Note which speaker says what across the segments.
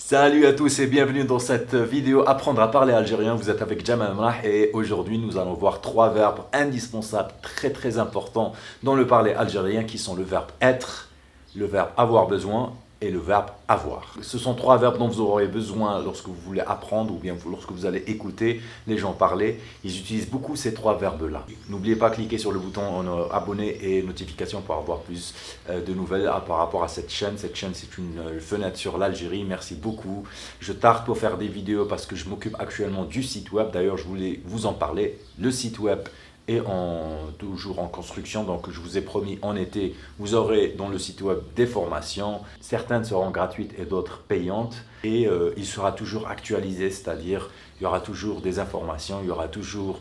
Speaker 1: Salut à tous et bienvenue dans cette vidéo Apprendre à parler algérien. Vous êtes avec Jamal Amrah et aujourd'hui nous allons voir trois verbes indispensables, très importants dans le parler algérien qui sont le verbe être, le verbe avoir besoin et le verbe avoir. Ce sont trois verbes dont vous aurez besoin lorsque vous voulez apprendre ou bien lorsque vous allez écouter les gens parler. Ils utilisent beaucoup ces trois verbes-là. N'oubliez pas de cliquer sur le bouton abonner et notification pour avoir plus de nouvelles par rapport à cette chaîne. Cette chaîne, c'est une fenêtre sur l'Algérie. Merci beaucoup. Je tarde pour faire des vidéos parce que je m'occupe actuellement du site web. D'ailleurs, je voulais vous en parler. Le site web est toujours en construction, donc je vous ai promis en été, vous aurez dans le site web des formations, certaines seront gratuites et d'autres payantes, et il sera toujours actualisé, c'est-à-dire il y aura toujours des informations, il y aura toujours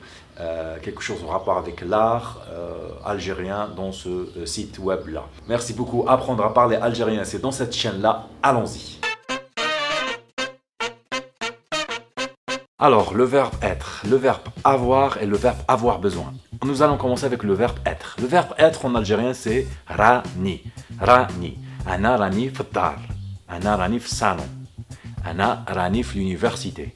Speaker 1: quelque chose en rapport avec l'art algérien dans ce site web là. Merci beaucoup. Apprendre à parler algérien, c'est dans cette chaîne là, allons-y. Alors, le verbe être, le verbe avoir et le verbe avoir besoin. Nous allons commencer avec le verbe être. Le verbe être en algérien, c'est rani. Rani. Ana rani f'dar. Ana rani f'salon. Ana rani l'université.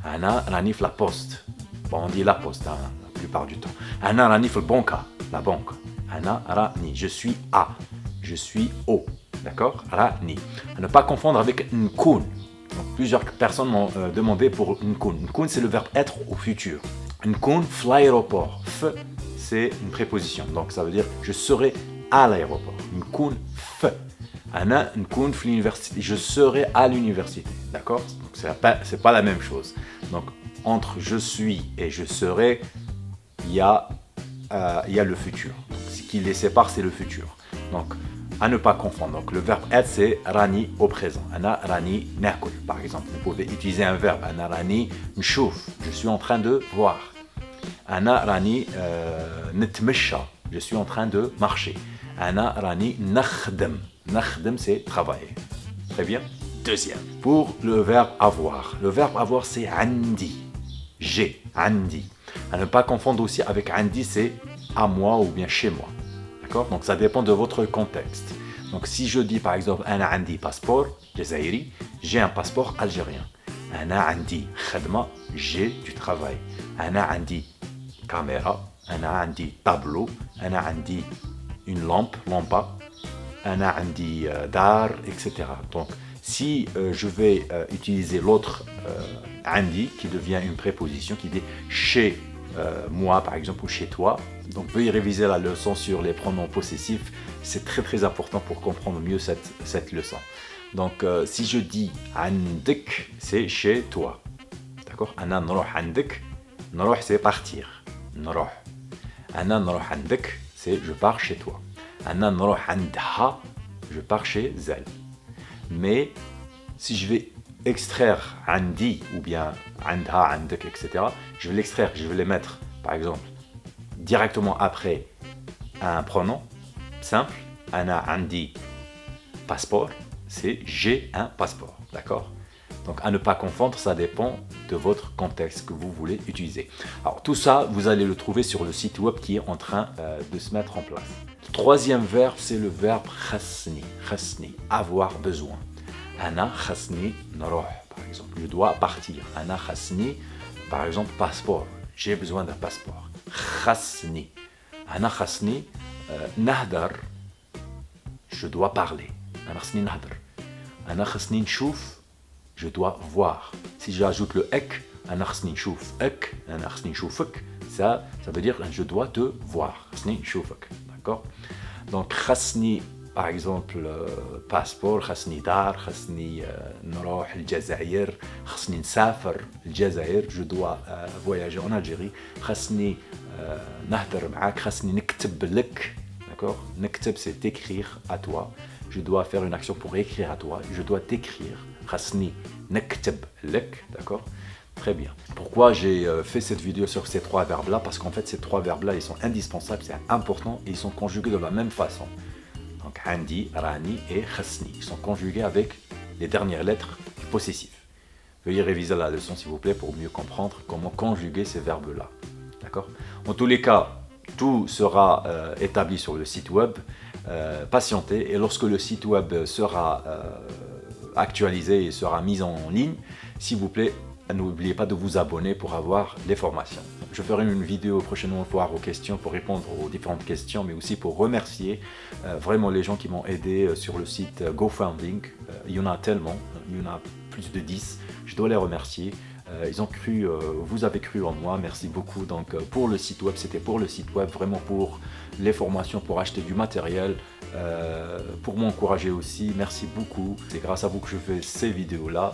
Speaker 1: Ana rani la poste. Bon, on dit la poste hein, la plupart du temps. Ana rani banca. La banque. Ana rani. Je suis à. Je suis au. D'accord? Rani. À ne pas confondre avec nkoun. Donc, plusieurs personnes m'ont demandé pour nkoun. Nkoun, c'est le verbe être au futur. Nkoun, l'aéroport. F, c'est une préposition. Donc, ça veut dire je serai à l'aéroport. Nkoun, f. Ana, nkoun, l'université. Je serai à l'université. D'accord? C'est pas la même chose. Donc, entre je suis et je serai, il y a le futur. Donc, ce qui les sépare, c'est le futur. Donc, à ne pas confondre. Donc, le verbe être, c'est rani au présent. Ana rani nakul, par exemple. Vous pouvez utiliser un verbe. Ana rani nchouf. Je suis en train de voir. Ana rani netmesha. Je suis en train de marcher. Ana rani nakhdem. Nakhdem, c'est travailler. Très bien. Deuxième. Pour le verbe avoir. Le verbe avoir, c'est andi. J'ai. Andi. À ne pas confondre aussi avec andi, c'est à moi ou bien chez moi. Donc ça dépend de votre contexte. Donc si je dis par exemple Ana andi passeport jazairi, j'ai un passeport algérien. Ana andi khadma, j'ai du travail. Ana andi caméra, Ana andi tableau, Ana andi une lampe, lampa, Ana andi dar, etc. Donc si je vais utiliser l'autre andi qui devient une préposition qui dit chez moi par exemple ou chez toi. Donc veuillez réviser la leçon sur les pronoms possessifs, c'est très important pour comprendre mieux cette leçon. Donc si je dis andik, c'est chez toi. D'accord? Ana nroh andik, nroh c'est partir. Nroh. Ana nroh andik, c'est je pars chez toi. Ana nroh andha, je pars chez elle. Mais si je vais extraire andi ou bien andha, andik, etc., je vais l'extraire, je vais les mettre par exemple directement après un pronom simple, ana andi passeport, c'est j'ai un passeport, d'accord? Donc à ne pas confondre, ça dépend de votre contexte que vous voulez utiliser. Alors tout ça, vous allez le trouver sur le site web qui est en train de se mettre en place. Le troisième verbe, c'est le verbe khasni, khasni, avoir besoin. Ana khasni nroh, par exemple, je dois partir. Ana khasni, par exemple, passeport, j'ai besoin d'un passeport. Khasni. Ana khasni nahdar. Je dois parler. Ana khasni nahdar. Ana khasni nchouf. Je dois voir. Si j'ajoute le ek, ana khasni nchouf ek, ana khasni nchoufek, ça veut dire je dois te voir. Khasni nchoufek. D'accord? Donc khasni, par exemple, passeport, khasni dar, khasni nroh al-Jazair, khasni nsafar al-Jazair, je dois voyager en Algérie, khasni nahdar ma'ak, khasni nekteb lek, d'accord? Nekteb c'est écrire à toi, je dois faire une action pour écrire à toi, je dois t'écrire, khasni nekteb lek, d'accord? Très bien. Pourquoi j'ai fait cette vidéo sur ces trois verbes là? Parce qu'en fait ces trois verbes là ils sont indispensables, c'est important et ils sont conjugués de la même façon. Donc, andi, rani et khasni. Ils sont conjugués avec les dernières lettres du possessif. Veuillez réviser la leçon, s'il vous plaît, pour mieux comprendre comment conjuguer ces verbes-là. D'accord? En tous les cas, tout sera établi sur le site web. Patientez. Et lorsque le site web sera actualisée et sera mise en ligne. S'il vous plaît, n'oubliez pas de vous abonner pour avoir les formations. Je ferai une vidéo prochainement pour aux questions, pour répondre aux différentes questions, mais aussi pour remercier vraiment les gens qui m'ont aidé sur le site GoFundMe. Il y en a tellement, il y en a plus de 10. Je dois les remercier. Ils ont cru, vous avez cru en moi, merci beaucoup. Donc pour le site web, c'était pour le site web, vraiment pour les formations, pour acheter du matériel, pour m'encourager aussi. Merci beaucoup. C'est grâce à vous que je fais ces vidéos-là.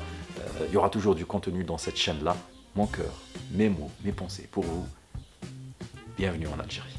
Speaker 1: Il y aura toujours du contenu dans cette chaîne-là. Mon cœur, mes mots, mes pensées pour vous. Bienvenue en Algérie.